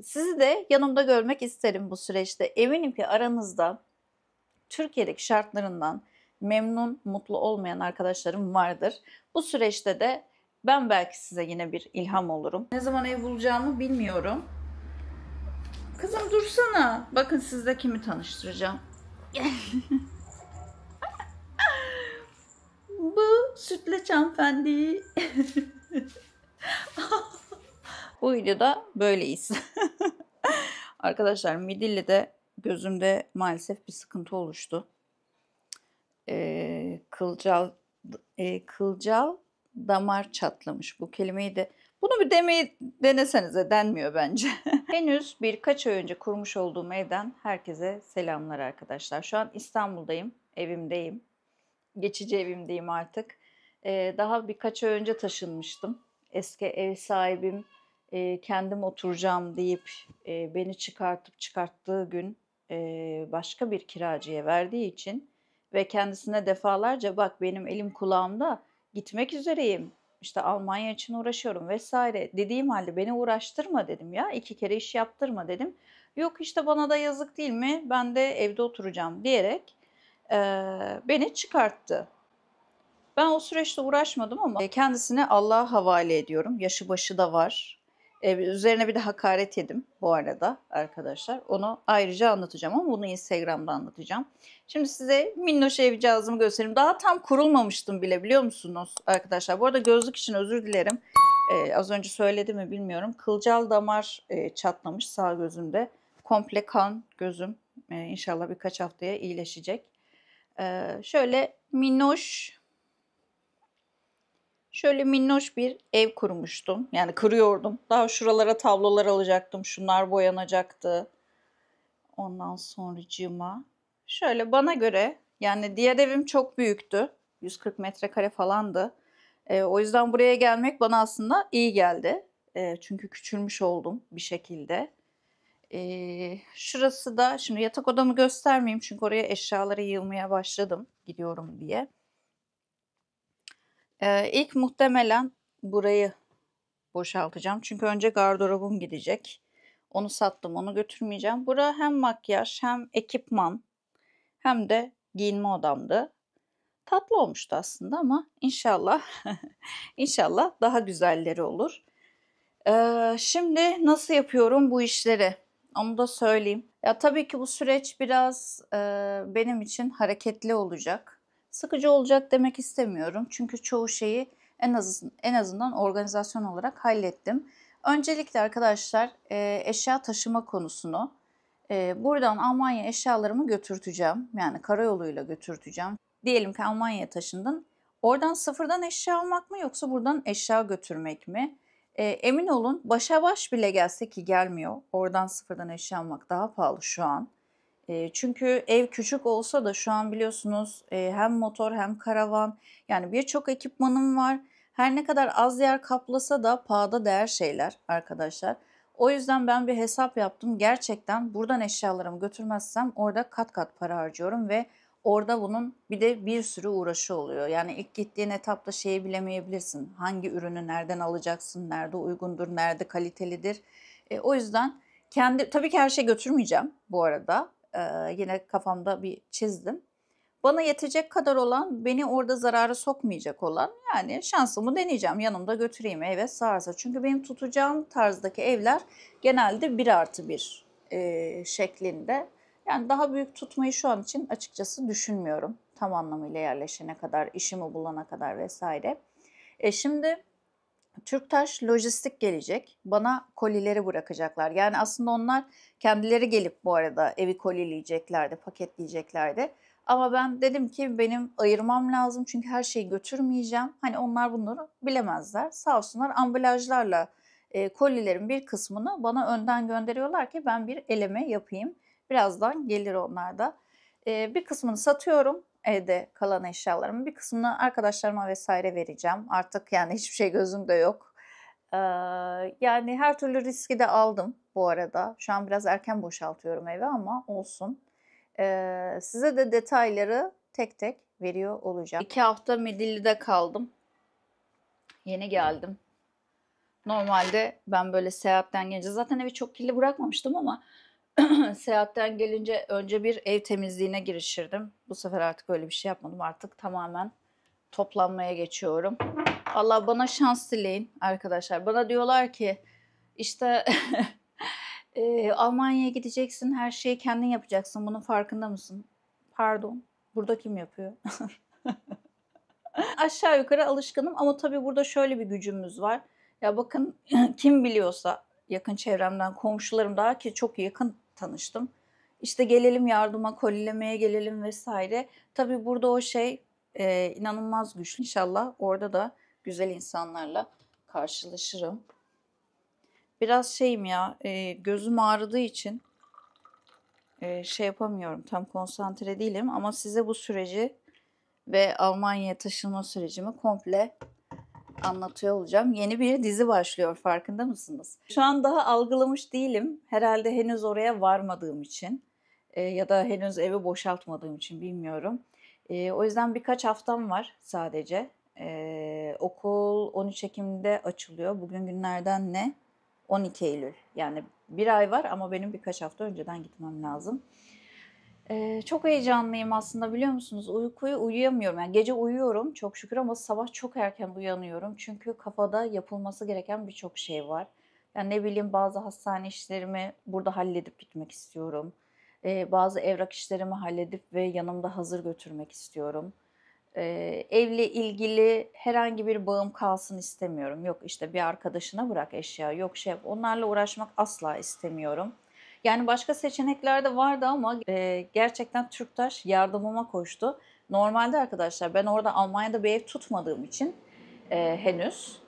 Sizi de yanımda görmek isterim bu süreçte. Eminim ki aranızda Türkiye'deki şartlarından memnun, mutlu olmayan arkadaşlarım vardır. Bu süreçte de ben belki size yine bir ilham olurum. Ne zaman ev bulacağımı bilmiyorum. Kızım dursana. Bakın sizle kimi tanıştıracağım. Bu sütlaç hanımefendi. Bu videoda böyleyiz. Arkadaşlar Midilli'de gözümde maalesef bir sıkıntı oluştu. Kılcal damar çatlamış. Bu kelimeyi de bunu bir demeyi denesenize, denmiyor bence. Henüz birkaç ay önce kurmuş olduğum evden herkese selamlar arkadaşlar. Şu an İstanbul'dayım, evimdeyim. Geçici evimdeyim artık. Daha birkaç ay önce taşınmıştım. Eski ev sahibim kendim oturacağım deyip beni çıkarttığı gün başka bir kiracıya verdiği için ve kendisine defalarca bak benim elim kulağımda, gitmek üzereyim, işte Almanya için uğraşıyorum vesaire dediğim halde beni uğraştırma dedim ya, 2 kere iş yaptırma dedim. Yok işte bana da yazık değil mi, ben de evde oturacağım diyerek beni çıkarttı. Ben o süreçte uğraşmadım ama kendisine Allah'a havale ediyorum. Yaşı başı da var. Üzerine bir de hakaret yedim bu arada arkadaşlar. Onu ayrıca anlatacağım ama bunu Instagram'da anlatacağım. Şimdi size minnoş evcağızımı göstereyim. Daha tam kurulmamıştım bile, biliyor musunuz arkadaşlar? Bu arada gözlük için özür dilerim. Az önce söyledim mi bilmiyorum. Kılcal damar çatlamış sağ gözümde. Komple kan gözüm. İnşallah birkaç haftaya iyileşecek. Şöyle minnoş bir ev kurmuştum. Yani kırıyordum. Daha şuralara tablolar alacaktım. Şunlar boyanacaktı. Ondan sonracığıma. Şöyle bana göre, yani diğer evim çok büyüktü. 140 metrekare falandı. O yüzden buraya gelmek bana aslında iyi geldi. Çünkü küçülmüş oldum bir şekilde. Şurası da, şimdi yatak odamı göstermeyeyim çünkü oraya eşyaları yığmaya başladım gidiyorum diye. İlk muhtemelen burayı boşaltacağım. Çünkü önce gardırobum gidecek. Onu sattım, onu götürmeyeceğim. Bura hem makyaj hem ekipman hem de giyinme odamdı. Tatlı olmuştu aslında ama inşallah inşallah daha güzelleri olur. Şimdi nasıl yapıyorum bu işleri? Onu da söyleyeyim. Ya tabii ki bu süreç biraz benim için hareketli olacak. Sıkıcı olacak demek istemiyorum. Çünkü çoğu şeyi en azından organizasyon olarak hallettim. Öncelikle arkadaşlar eşya taşıma konusunu buradan Almanya eşyalarımı götürteceğim. Yani karayoluyla götürteceğim. Diyelim ki Almanya'ya taşındın. Oradan sıfırdan eşya almak mı yoksa buradan eşya götürmek mi? Emin olun başa baş bile gelse, ki gelmiyor. Oradan sıfırdan eşya almak daha pahalı şu an. Çünkü ev küçük olsa da şu an biliyorsunuz hem motor hem karavan, yani birçok ekipmanım var. Her ne kadar az yer kaplasa da pahada değer şeyler arkadaşlar. O yüzden ben bir hesap yaptım. Gerçekten buradan eşyalarımı götürmezsem orada kat kat para harcıyorum ve orada bunun bir de bir sürü uğraşı oluyor. Yani ilk gittiğin etapta şeyi bilemeyebilirsin. Hangi ürünü nereden alacaksın, nerede uygundur, nerede kalitelidir. O yüzden tabii ki her şeyi götürmeyeceğim bu arada. Yine kafamda bir çizdim. Bana yetecek kadar olan, beni orada zarara sokmayacak olan, yani şansımı deneyeceğim. Yanımda götüreyim eve sığarsa. Çünkü benim tutacağım tarzdaki evler genelde 1+1 şeklinde. Yani daha büyük tutmayı şu an için açıkçası düşünmüyorum. Tam anlamıyla yerleşene kadar, işimi bulana kadar vesaire. Şimdi Türktaş Lojistik gelecek. Bana kolileri bırakacaklar. Yani aslında onlar kendileri gelip bu arada evi kolileyeceklerdi, paketleyeceklerdi. Ama ben dedim ki benim ayırmam lazım çünkü her şeyi götürmeyeceğim. Hani onlar bunları bilemezler. Sağ olsunlar ambalajlarla kolilerin bir kısmını bana önden gönderiyorlar ki ben bir eleme yapayım. Birazdan gelir onlar da. Bir kısmını satıyorum, evde kalan eşyalarımın. Bir kısmını arkadaşlarıma vesaire vereceğim. Artık yani hiçbir şey gözümde yok. Yani her türlü riski de aldım bu arada. Şu an biraz erken boşaltıyorum evi ama olsun. Size de detayları tek tek veriyor olacağım. 2 hafta Midilli'de kaldım. Yeni geldim. Normalde ben böyle seyahatten gelince zaten evi çok kirli bırakmamıştım ama seyahatten gelince önce bir ev temizliğine girişirdim. Bu sefer artık öyle bir şey yapmadım. Artık tamamen toplanmaya geçiyorum. Allah bana şans dileyin arkadaşlar. Bana diyorlar ki işte Almanya'ya gideceksin, her şeyi kendin yapacaksın. Bunun farkında mısın? Pardon, burada kim yapıyor? Aşağı yukarı alışkınım ama tabii burada şöyle bir gücümüz var. Ya bakın kim biliyorsa yakın çevremden komşularım daha ki çok yakın tanıştım. İşte gelelim yardıma, kolilemeye gelelim vesaire. Tabii burada o şey inanılmaz güçlü. İnşallah orada da güzel insanlarla karşılaşırım. Biraz şeyim ya, gözüm ağrıdığı için şey yapamıyorum, tam konsantre değilim ama size bu süreci ve Almanya'ya taşınma sürecimi komple anlatıyor olacağım. Yeni bir dizi başlıyor, farkında mısınız? Şu an daha algılamış değilim. Herhalde henüz oraya varmadığım için ya da henüz evi boşaltmadığım için bilmiyorum. O yüzden birkaç haftam var sadece. Okul 13 Ekim'de açılıyor. Bugün günlerden ne? 12 Eylül. Yani bir ay var ama benim birkaç hafta önceden gitmem lazım. Çok heyecanlıyım aslında, biliyor musunuz? Uykuyu uyuyamıyorum. Yani gece uyuyorum çok şükür ama sabah çok erken uyanıyorum. Çünkü kafada yapılması gereken birçok şey var. Yani ne bileyim, bazı hastane işlerimi burada halledip gitmek istiyorum. Bazı evrak işlerimi halledip ve yanımda hazır götürmek istiyorum. Evle ilgili herhangi bir bağım kalsın istemiyorum. Yok işte bir arkadaşına bırak eşya, yok şey yap. Onlarla uğraşmak asla istemiyorum. Yani başka seçenekler de vardı ama gerçekten Türktaş yardımıma koştu. Normalde arkadaşlar ben orada Almanya'da bir ev tutmadığım için henüz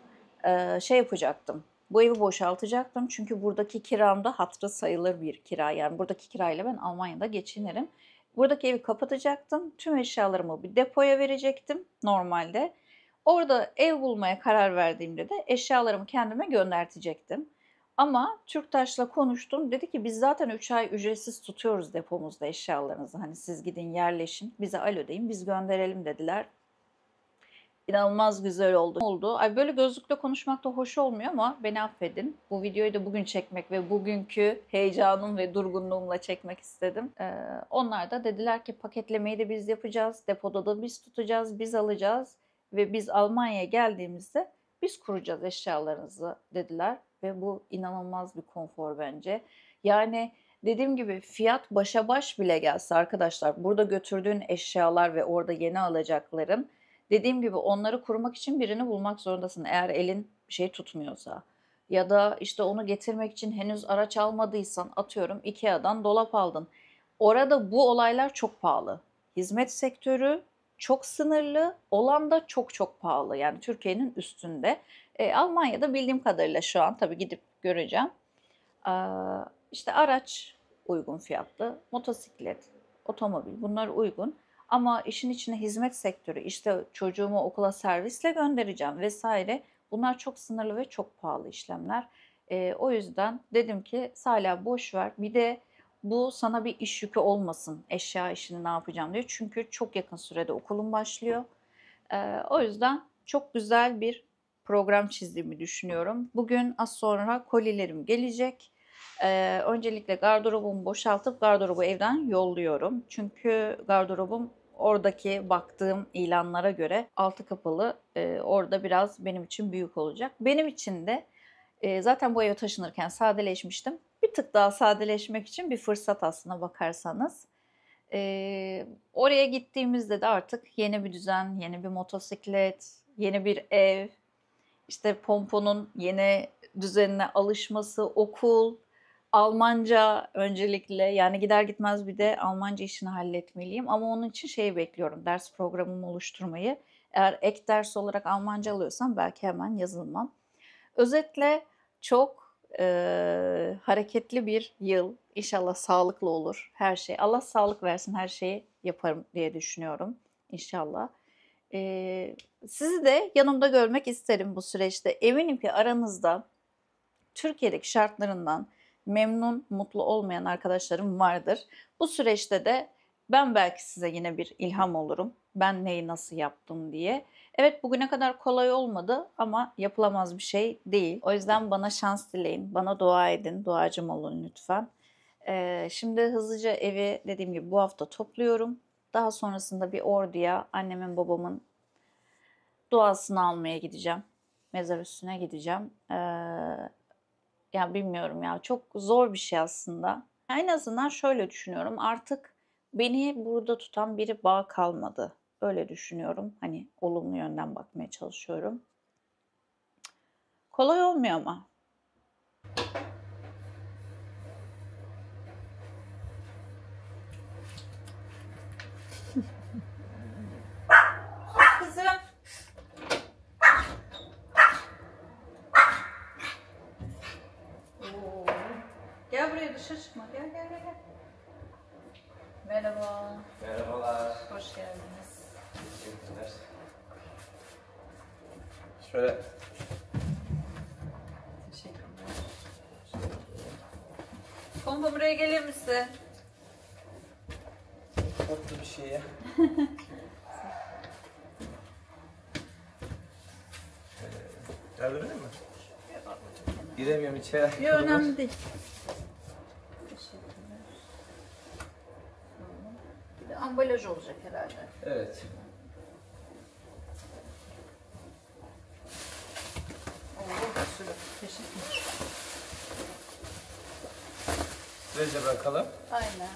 şey yapacaktım. Bu evi boşaltacaktım çünkü buradaki kiramda hatırı sayılır bir kira. Yani buradaki kirayla ben Almanya'da geçinirim. Buradaki evi kapatacaktım. Tüm eşyalarımı bir depoya verecektim normalde. Orada ev bulmaya karar verdiğimde de eşyalarımı kendime göndertecektim. Ama Türktaş'la konuştum. Dedi ki biz zaten 3 ay ücretsiz tutuyoruz depomuzda eşyalarınızı. Hani siz gidin yerleşin, bize alo deyin, biz gönderelim dediler. İnanılmaz güzel oldu. Ay böyle gözlükle konuşmak da hoş olmuyor ama beni affedin. Bu videoyu da bugün çekmek ve bugünkü heyecanım ve durgunluğumla çekmek istedim. Onlar da dediler ki paketlemeyi de biz yapacağız. Depoda da biz tutacağız, biz alacağız. Ve biz Almanya'ya geldiğimizde biz kuracağız eşyalarınızı dediler. Ve bu inanılmaz bir konfor bence. Yani dediğim gibi fiyat başa baş bile gelse arkadaşlar, burada götürdüğün eşyalar ve orada yeni alacakların, dediğim gibi onları kurmak için birini bulmak zorundasın eğer elin bir şey tutmuyorsa. Ya da işte onu getirmek için henüz araç almadıysan, atıyorum IKEA'dan dolap aldın. Orada bu olaylar çok pahalı. Hizmet sektörü çok sınırlı, olan da çok çok pahalı. Yani Türkiye'nin üstünde. Almanya'da bildiğim kadarıyla şu an tabii gidip göreceğim. İşte araç uygun fiyatlı, motosiklet, otomobil bunlar uygun. Ama işin içine hizmet sektörü, işte çocuğumu okula servisle göndereceğim vesaire, bunlar çok sınırlı ve çok pahalı işlemler. O yüzden dedim ki Salih boş ver. Bir de bu sana bir iş yükü olmasın, eşya işini ne yapacağım diye. Çünkü çok yakın sürede okulum başlıyor. O yüzden çok güzel bir program çizdiğimi düşünüyorum. Bugün az sonra kolilerim gelecek. Öncelikle gardırobumu boşaltıp gardırobu evden yolluyorum. Çünkü gardırobum oradaki baktığım ilanlara göre altı kapalı. Orada biraz benim için büyük olacak. Benim için de zaten bu eve taşınırken sadeleşmiştim. Bir tık daha sadeleşmek için bir fırsat aslına bakarsanız. Oraya gittiğimizde de artık yeni bir düzen, yeni bir motosiklet, yeni bir ev, işte Pompo'nun yeni düzenine alışması, okul, Almanca öncelikle, yani gider gitmez bir de Almanca işini halletmeliyim. Ama onun için şeyi bekliyorum, ders programımı oluşturmayı. Eğer ek ders olarak Almanca alıyorsam belki hemen yazılmam. Özetle çok hareketli bir yıl. İnşallah sağlıklı olur her şey. Allah sağlık versin, her şeyi yaparım diye düşünüyorum inşallah. Sizi de yanımda görmek isterim bu süreçte. Eminim ki aranızda Türkiye'deki şartlarından memnun, mutlu olmayan arkadaşlarım vardır. Bu süreçte de ben belki size yine bir ilham olurum. Ben neyi nasıl yaptım diye. Evet, bugüne kadar kolay olmadı ama yapılamaz bir şey değil. O yüzden bana şans dileyin, bana dua edin, duacım olun lütfen. Şimdi hızlıca evi dediğim gibi bu hafta topluyorum. Daha sonrasında bir orduya annemin babamın duasını almaya gideceğim. Mezar üstüne gideceğim. Ya bilmiyorum ya, çok zor bir şey aslında. En azından şöyle düşünüyorum, artık beni burada tutan bir bağ kalmadı. Öyle düşünüyorum. Hani olumlu yönden bakmaya çalışıyorum. Kolay olmuyor ama. Kızım. Oo. Gel buraya, dışarı çıkma. Gel gel gel. Merhaba. Merhabalar. Hoş geldiniz. Teşekkürler. Şöyle. Teşekkürler. Kompa buraya gelir misin? Tatlı bir şey ya. Yardım edeyim mi? Giremiyorum içeri. Yok, önemli değil. Teşekkürler. Bir de ambalaj olacak herhalde. Evet. Oo, sürü. Teşekkür. Sürece bırakalım. Aynen.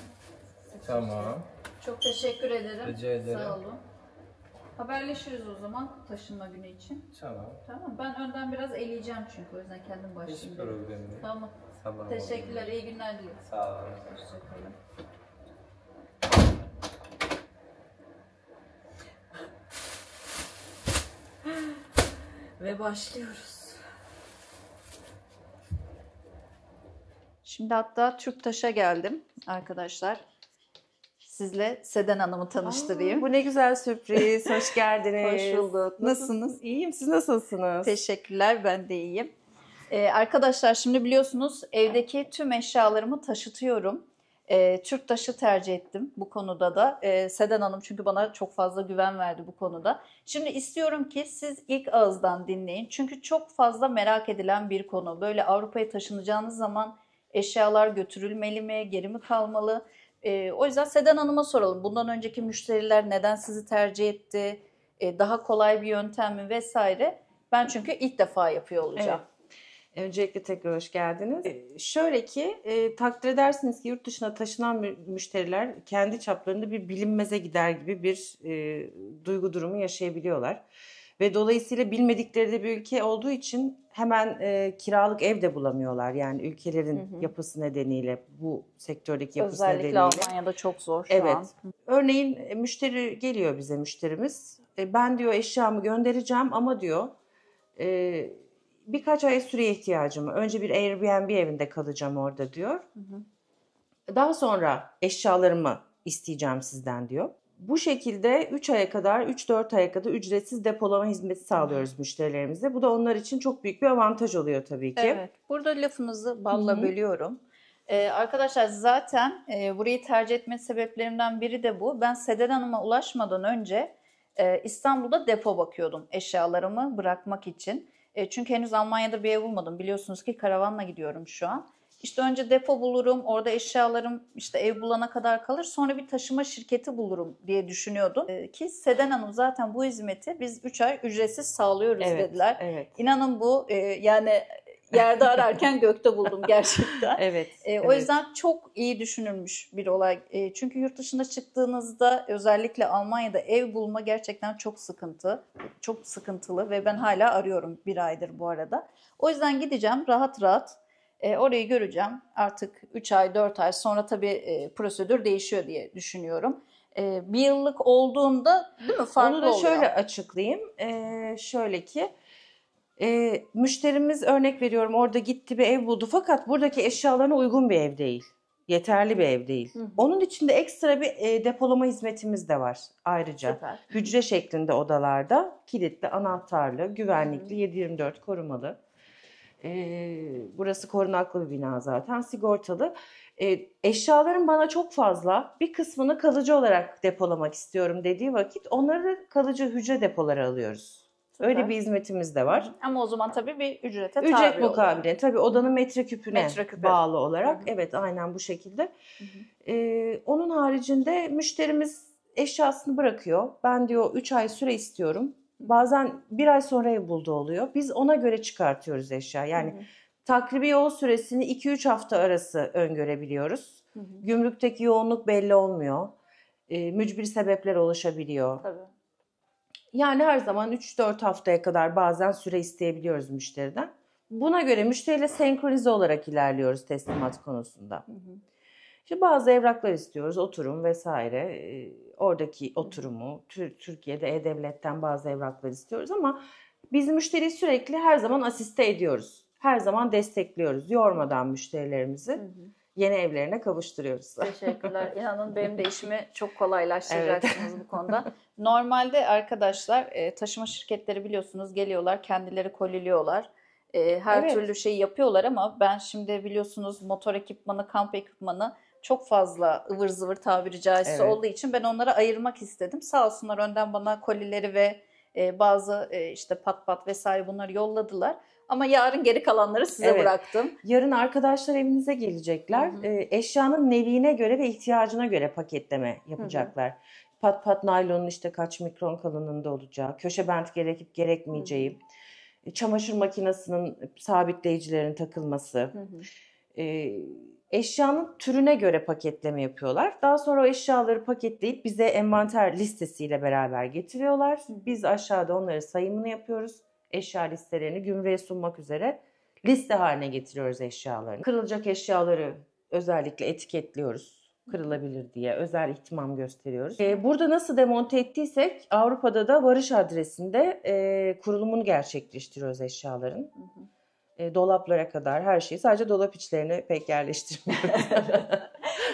Tamam. Çok teşekkür ederim. Rica ederim. Sağ olun. Haberleşiriz o zaman taşınma günü için. Tamam. Tamam. Ben önden biraz eleyeceğim çünkü, o yüzden kendim Hiç başlayayım. problem değil. Tamam. Tamam. Teşekkürler. İyi günler dilerim. Sağ olun. Hoşçakalın. Ve başlıyoruz. Şimdi hatta Türktaş'a geldim arkadaşlar. Sizle Seden Hanım'ı tanıştırayım. Bu ne güzel sürpriz. Hoş geldiniz. Hoş bulduk. Nasılsınız? İyiyim. Siz nasılsınız? Teşekkürler, ben de iyiyim. Arkadaşlar şimdi biliyorsunuz evdeki tüm eşyalarımı taşıtıyorum. Türktaş'ı tercih ettim bu konuda da. Seden Hanım çünkü bana çok fazla güven verdi bu konuda. Şimdi istiyorum ki siz ilk ağızdan dinleyin. Çünkü çok fazla merak edilen bir konu. Böyle Avrupa'ya taşınacağınız zaman eşyalar götürülmeli mi, geri mi kalmalı? O yüzden Seden Hanım'a soralım. Bundan önceki müşteriler neden sizi tercih etti? Daha kolay bir yöntem mi vesaire? Ben çünkü ilk defa yapıyor olacağım. Evet. Öncelikle tekrar hoş geldiniz. Şöyle ki takdir edersiniz ki yurt dışına taşınan müşteriler kendi çaplarında bir bilinmeze gider gibi bir duygu durumu yaşayabiliyorlar. Ve dolayısıyla bilmedikleri de bir ülke olduğu için hemen kiralık ev de bulamıyorlar. Yani ülkelerin yapısı nedeniyle, bu sektördeki yapısı Özellikle nedeniyle. Almanya'da çok zor şu Evet. an. Örneğin müşteri geliyor bize, müşterimiz. Ben diyor eşyamı göndereceğim ama diyor birkaç ay süreye ihtiyacım var. Önce bir Airbnb evinde kalacağım orada diyor. Daha sonra eşyalarımı isteyeceğim sizden diyor. Bu şekilde 3 aya kadar, 3-4 aya kadar ücretsiz depolama hizmeti sağlıyoruz müşterilerimize. Bu da onlar için çok büyük bir avantaj oluyor tabii ki. Evet. Burada lafınızı balla bölüyorum. Arkadaşlar zaten burayı tercih etme sebeplerimden biri de bu. Ben Seden Hanım'a ulaşmadan önce İstanbul'da depo bakıyordum eşyalarımı bırakmak için. Çünkü henüz Almanya'da bir ev bulmadım. Biliyorsunuz ki karavanla gidiyorum şu an. İşte önce depo bulurum, orada eşyalarım işte ev bulana kadar kalır. Sonra bir taşıma şirketi bulurum diye düşünüyordum. Ki Seden Hanım zaten bu hizmeti biz 3 ay ücretsiz sağlıyoruz dediler. Evet. İnanın bu yani yerde ararken gökte buldum gerçekten. Evet. O yüzden çok iyi düşünülmüş bir olay. Çünkü yurt dışına çıktığınızda özellikle Almanya'da ev bulma gerçekten çok sıkıntı. Çok sıkıntılı ve ben hala arıyorum, bir aydır bu arada. O yüzden gideceğim rahat rahat. Orayı göreceğim. Artık 3 ay 4 ay sonra tabii prosedür değişiyor diye düşünüyorum. Bir yıllık olduğunda değil mi farklı Onu da oluyor. şöyle açıklayayım. Şöyle ki müşterimiz, örnek veriyorum, orada gitti bir ev buldu fakat buradaki eşyalarına uygun bir ev değil. Yeterli bir ev değil. Onun için de ekstra bir depolama hizmetimiz de var ayrıca. Süper. Hücre şeklinde odalarda kilitli, anahtarlı, güvenlikli, 7/24 korumalı. Burası korunaklı bir bina zaten, sigortalı. Eşyaların bana çok fazla, bir kısmını kalıcı olarak depolamak istiyorum dediği vakit onları kalıcı hücre depoları alıyoruz. Süper. Öyle bir hizmetimiz de var. Ama o zaman tabii bir ücrete tabi Ücret oluyor. mukabile. Tabii odanın metreküpüne Metreküpe. bağlı olarak. Hı hı. Evet, aynen bu şekilde. Onun haricinde müşterimiz eşyasını bırakıyor. Ben diyor 3 ay süre istiyorum. Bazen 1 ay sonra ev bulduğu oluyor. Biz ona göre çıkartıyoruz eşya. Yani takribi yol süresini 2-3 hafta arası öngörebiliyoruz. Gümrükteki yoğunluk belli olmuyor. Mücbir sebepler oluşabiliyor. Tabii. Yani her zaman 3-4 haftaya kadar bazen süre isteyebiliyoruz müşteriden. Buna göre müşteriyle senkronize olarak ilerliyoruz teslimat konusunda. İşte bazı evraklar istiyoruz, oturum vesaire. Oradaki oturumu, Türkiye'de E-Devlet'ten bazı evraklar istiyoruz ama biz müşteriyi sürekli her zaman asiste ediyoruz. Her zaman destekliyoruz. Yormadan müşterilerimizi yeni evlerine kavuşturuyoruz. Teşekkürler. İnanın benim de işimi çok kolaylaştıracaksınız bu konuda. Normalde arkadaşlar taşıma şirketleri biliyorsunuz geliyorlar, kendileri koliliyorlar. Her Evet. türlü şeyi yapıyorlar ama ben şimdi biliyorsunuz motor ekipmanı, kamp ekipmanı çok fazla ıvır zıvır tabiri caizse Evet. olduğu için ben onlara ayırmak istedim. Sağ olsunlar önden bana kolileri ve bazı işte pat pat vesaire bunları yolladılar. Ama yarın geri kalanları size Evet. bıraktım. Yarın arkadaşlar evinize gelecekler. Eşyanın neviine göre ve ihtiyacına göre paketleme yapacaklar. Pat pat naylonun işte kaç mikron kalınlığında olacağı, köşe bant gerekip gerekmeyeceği, çamaşır makinesinin sabitleyicilerin takılması, eşyanın türüne göre paketleme yapıyorlar. Daha sonra o eşyaları paketleyip bize envanter listesiyle beraber getiriyorlar. Biz aşağıda onları sayımını yapıyoruz. Eşya listelerini gümrüğe sunmak üzere liste haline getiriyoruz eşyalarını. Kırılacak eşyaları özellikle etiketliyoruz. Kırılabilir diye özel ihtimam gösteriyoruz. Burada nasıl demonte ettiysek Avrupa'da da varış adresinde kurulumunu gerçekleştiriyoruz eşyaların. Dolaplara kadar her şeyi, sadece dolap içlerini pek yerleştirmiyoruz.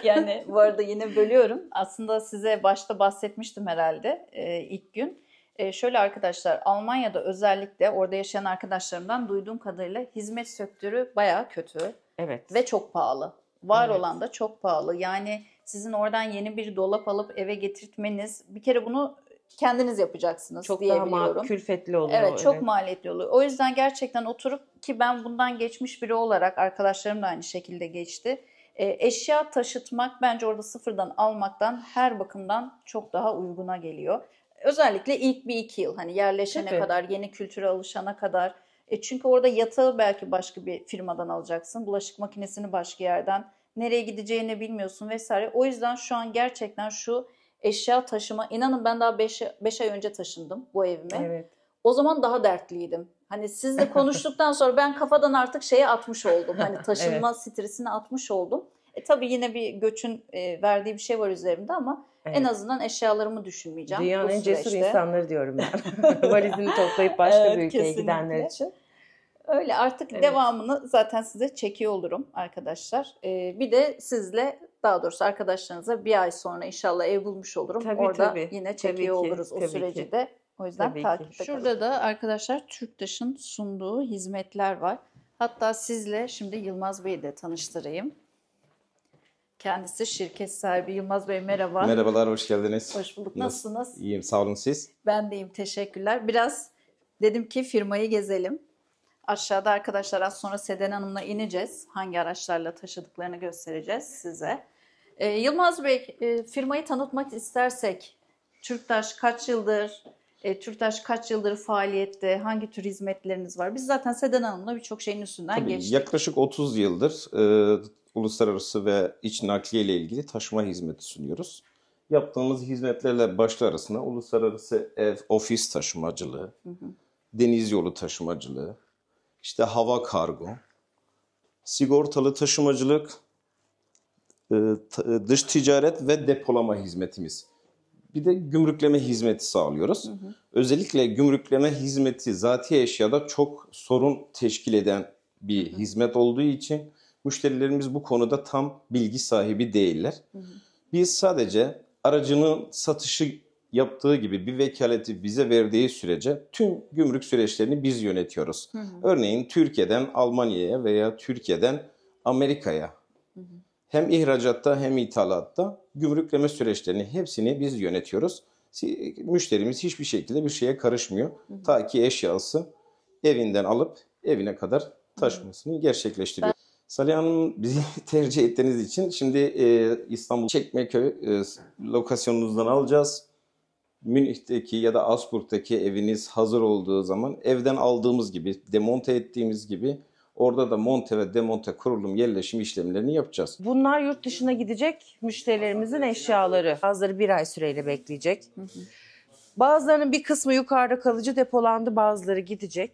Yani bu arada yine bölüyorum. Aslında size başta bahsetmiştim herhalde ilk gün. Şöyle arkadaşlar, Almanya'da özellikle orada yaşayan arkadaşlarımdan duyduğum kadarıyla hizmet sektörü bayağı kötü Evet. ve çok pahalı. Var Evet. olan da çok pahalı. Yani sizin oradan yeni bir dolap alıp eve getirtmeniz, bir kere bunu kendiniz yapacaksınız Çok diye daha biliyorum. külfetli oluyor. Evet, çok maliyetli oluyor. O yüzden gerçekten oturup, ki ben bundan geçmiş biri olarak arkadaşlarım da aynı şekilde geçti. Eşya taşıtmak bence orada sıfırdan almaktan her bakımdan çok daha uyguna geliyor. Özellikle ilk 1-2 yıl hani yerleşene Tabii. kadar, yeni kültüre alışana kadar. Çünkü orada yatağı belki başka bir firmadan alacaksın. Bulaşık makinesini başka yerden. Nereye gideceğini bilmiyorsun vesaire. O yüzden şu an gerçekten şu eşya taşıma, inanın ben daha 5 ay önce taşındım bu evime. Evet. O zaman daha dertliydim. Hani sizle konuştuktan sonra ben kafadan artık şeye atmış oldum. Hani taşınma stresini atmış oldum. Tabii yine bir göçün verdiği bir şey var üzerimde ama en azından eşyalarımı düşünmeyeceğim. Dünyanın bu en cesur süreçte. insanları diyorum ben. Valizini toplayıp başka Evet, bir ülkeye kesinlikle. gidenler için. Öyle artık devamını zaten size çekiyor olurum arkadaşlar. Bir de sizle, daha doğrusu arkadaşlarınıza bir ay sonra inşallah ev bulmuş olurum. Tabii, Orada tabii. yine Tabii çekiyor ki, oluruz o tabii süreci ki. de. O yüzden Tabii ki. takipte kalın. Şurada da arkadaşlar Türktaş'ın sunduğu hizmetler var. Hatta sizle şimdi Yılmaz Bey'i de tanıştırayım. Kendisi şirket sahibi. Yılmaz Bey merhaba. Merhabalar, hoş geldiniz. Hoş bulduk. Nasılsınız? İyiyim, sağ olun siz. Ben de iyiyim, teşekkürler. Biraz dedim ki firmayı gezelim. Aşağıda arkadaşlar az sonra Seden Hanım'la ineceğiz. Hangi araçlarla taşıdıklarını göstereceğiz size. Yılmaz Bey, firmayı tanıtmak istersek Türktaş kaç yıldır, Türktaş kaç yıldır faaliyette, hangi tür hizmetleriniz var? Biz zaten Seden Hanım'la birçok şeyin üstünden Tabii, geçtik. yaklaşık 30 yıldır uluslararası ve iç nakliye ile ilgili taşıma hizmeti sunuyoruz. Yaptığımız hizmetlerle başlı arasında uluslararası ev, ofis taşımacılığı, deniz yolu taşımacılığı, işte hava kargo, sigortalı taşımacılık, dış ticaret ve depolama hizmetimiz. Bir de gümrükleme hizmeti sağlıyoruz. Özellikle gümrükleme hizmeti zati eşyada çok sorun teşkil eden bir hizmet olduğu için müşterilerimiz bu konuda tam bilgi sahibi değiller. Biz sadece aracının satışı yaptığı gibi bir vekaleti bize verdiği sürece tüm gümrük süreçlerini biz yönetiyoruz. Örneğin Türkiye'den Almanya'ya veya Türkiye'den Amerika'ya hem ihracatta hem ithalatta gümrükleme süreçlerini hepsini biz yönetiyoruz. Müşterimiz hiçbir şekilde bir şeye karışmıyor. Ta ki eşyası evinden alıp evine kadar taşımasını gerçekleştiriyor. Salih Hanım, bizi tercih ettiğiniz için şimdi İstanbul Çekmeköy lokasyonunuzdan alacağız. Münih'teki ya da Augsburg'daki eviniz hazır olduğu zaman evden aldığımız gibi, demonte ettiğimiz gibi orada da monte ve demonte kurulum yerleşim işlemlerini yapacağız. Bunlar yurt dışına gidecek müşterilerimizin eşyaları. Bazıları 1 ay süreyle bekleyecek. Bazılarının bir kısmı yukarıda kalıcı depolandı, bazıları gidecek.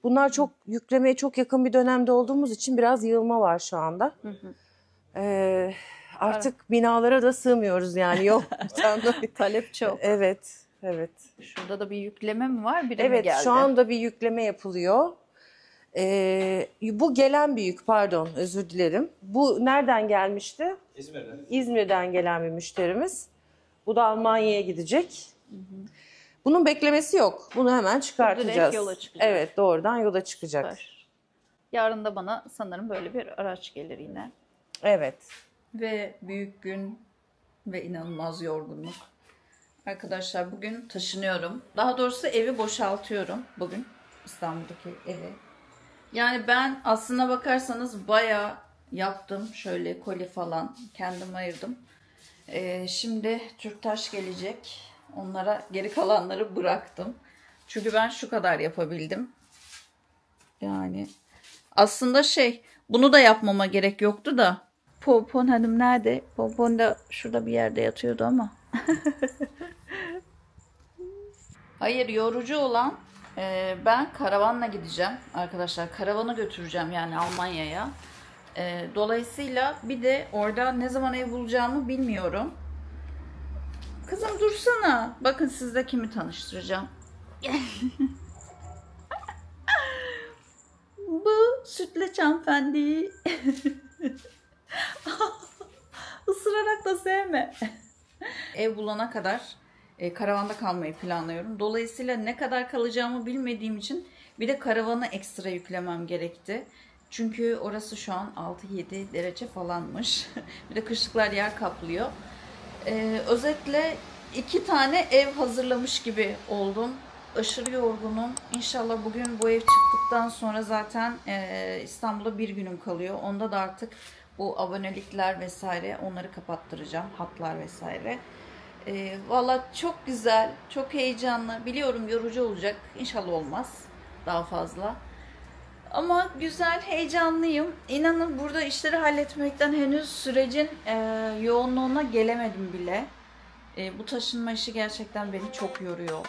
Bunlar çok yüklemeye çok yakın bir dönemde olduğumuz için biraz yığılma var şu anda. Artık binalara da sığmıyoruz yani yok. Talep çok. Evet, evet. Şurada da bir yükleme mi var? Biri mi Evet, geldi? şu anda bir yükleme yapılıyor. Bu gelen bir yük, pardon, özür dilerim. Bu nereden gelmişti? İzmir'den. İzmir'den gelen bir müşterimiz. Bu da Almanya'ya gidecek. Bunun beklemesi yok. Bunu hemen çıkartacağız. Direkt yola çıkacak. Evet, doğrudan yola çıkacak. Süper. Yarın da bana sanırım böyle bir araç gelir yine. Evet. Ve büyük gün ve inanılmaz yorgunluk. Arkadaşlar bugün taşınıyorum. Daha doğrusu evi boşaltıyorum bugün. İstanbul'daki evi. Yani ben aslına bakarsanız bayağı yaptım. Şöyle koli falan kendim ayırdım. Şimdi Türktaş gelecek. Onlara geri kalanları bıraktım. Çünkü ben şu kadar yapabildim. Yani aslında bunu da yapmama gerek yoktu da. Popon Hanım nerede? Popon da şurada bir yerde yatıyordu ama. Hayır, yorucu olan ben karavanla gideceğim arkadaşlar. Karavanı götüreceğim yani Almanya'ya. Dolayısıyla bir de orada ne zaman ev bulacağımı bilmiyorum. Kızım dursana. Bakın sizle kimi tanıştıracağım. Bu sütlaç hanımefendi. Isırarak da sevme. Ev bulana kadar karavanda kalmayı planlıyorum. Dolayısıyla ne kadar kalacağımı bilmediğim için bir de karavanı ekstra yüklemem gerekti. Çünkü orası şu an 6-7 derece falanmış. Bir de kışlıklar yer kaplıyor. Özetle 2 tane ev hazırlamış gibi oldum. Aşırı yorgunum. İnşallah bugün bu ev çıktıktan sonra zaten İstanbul'da bir günüm kalıyor. Onda da artık bu abonelikler vesaire onları kapattıracağım. Hatlar vesaire. Valla çok güzel, çok heyecanlı. Biliyorum yorucu olacak. İnşallah olmaz daha fazla. Ama güzel, heyecanlıyım. İnanın burada işleri halletmekten henüz sürecin yoğunluğuna gelemedim bile. Bu taşınma işi gerçekten beni çok yoruyor.